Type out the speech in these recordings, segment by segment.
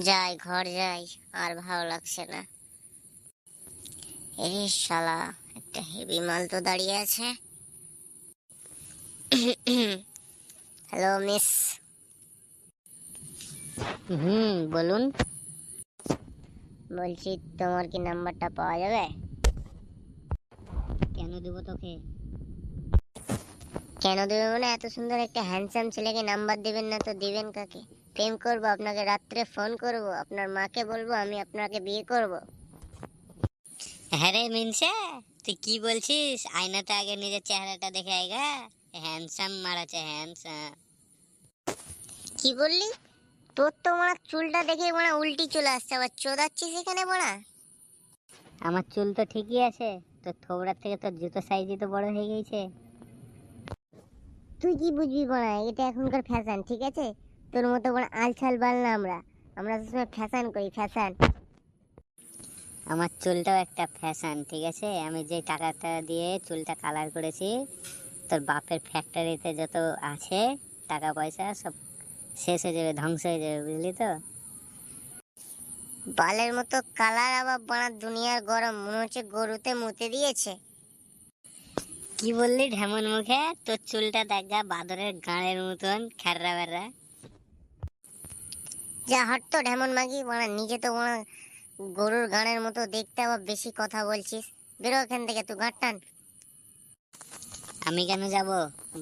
যাই ঘর যাই, আর ভালো লাগছে না। এই শালা একটা হেভি মাল তো দাঁড়িয়ে আছে। Hello miss. বলুন। বলছি তোমার কি নাম্বারটা পাওয়া যাবে? কেন দেবো তোকে? কেন দেবে মানে, এত সুন্দর একটা হ্যান্ডসাম ছেলেকে নাম্বার দিবেন না তো দিবেন কাকে? প্রেম করবো, আপনাকে রাত্রে ফোন করব, আপনার মাকে বলবো আমি আপনাকে বিয়ে করব। হ্যাঁ রে মিনসা, তুই কি বলছিস? আয়নাতে আগে নিজের চেহারাটা দেখে আইগা। Handsome মারাছে handsome. কি বললি? তোর তো মারা চুলটা দেখে মারা উল্টি চলে আসছে, আবার চোদাচ্ছিস এখানে মারা। আমার চুল তো ঠিকই আছে, তোর থোবড়ার থেকে তোর জুতো সাইজই তো বড় হয়ে গেছে। তুই কি বুঝবি বড়া, এটা এখনকার ফ্যাশন, ঠিক আছে? তোর মতো বড় আলছাল বাল না আমরা, আমরা সবসময় ফ্যাশন করি, ফ্যাশন। আমার চুলটাও একটা ফ্যাশন, ঠিক আছে? আমি যে টাকাটা দিয়ে চুলটা কালার করেছি, তোর বাপের ফ্যাক্টরিতে যত আছে টাকা পয়সা সব শেষ হয়ে যাবে, ধ্বংস হয়ে যাবে, বুঝলি তো? বালের মতো কালার, আবার বাড়া দুনিয়ার গরম, মনে হচ্ছে গরুতে মুতে দিয়েছে। কি বললি ঢেমন মুখে? তোর চুলটা দেখা বাদরের গাঁড়ের মতন খেররা বেররা। যা হট তো ঢেমন মাগি, বাড়া নিজে তো বাড়া গরুর গাঁড়ের মতো দেখতে, আবার বেশি কথা বলছিস। বেরো এখান থেকে, তুই গাঁট টান। আমি কেন যাব?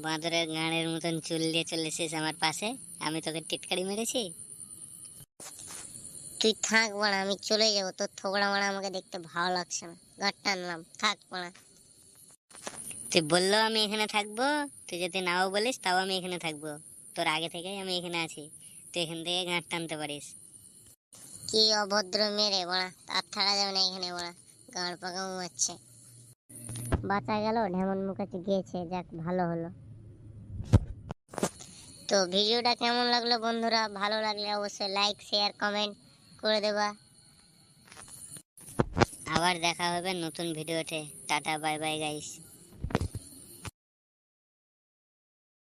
বাঁদরের গাঁড়ের মতন চুল দিয়ে চলেছিস আমার পাশে, আমি তোকে টিটকারি মেরেছি? তুই থাক বাড়া, আমি চলে যাবো, তোর থোবড়া মারা আমাকে দেখতে ভালো লাগছে না, গাঁট টানলাম, থাক বাড়া। তুই বললো আমি এখানে থাকবো, তুই যদি নাও বলিস তাও আমি এখানে থাকবো। তোর আগে থেকেই আমি এখানে আছি, তুই এখান থেকে গাঁট টানতে পারিস। কি অভদ্র মেরে বাড়া, আর থাকা যাবে না এখানে বাড়া, গাঁড় পাকা মারছে। বাঁচা গেল, ঢেমন মুখাতে গিয়েছে, যাক ভালো হলো। তো ভিডিওটা কেমন লাগলো বন্ধুরা? ভালো লাগলে অবশ্যই লাইক শেয়ার কমেন্ট করে দেবা। আবার দেখা হবে নতুন ভিডিওতে। Tata bye bye guys.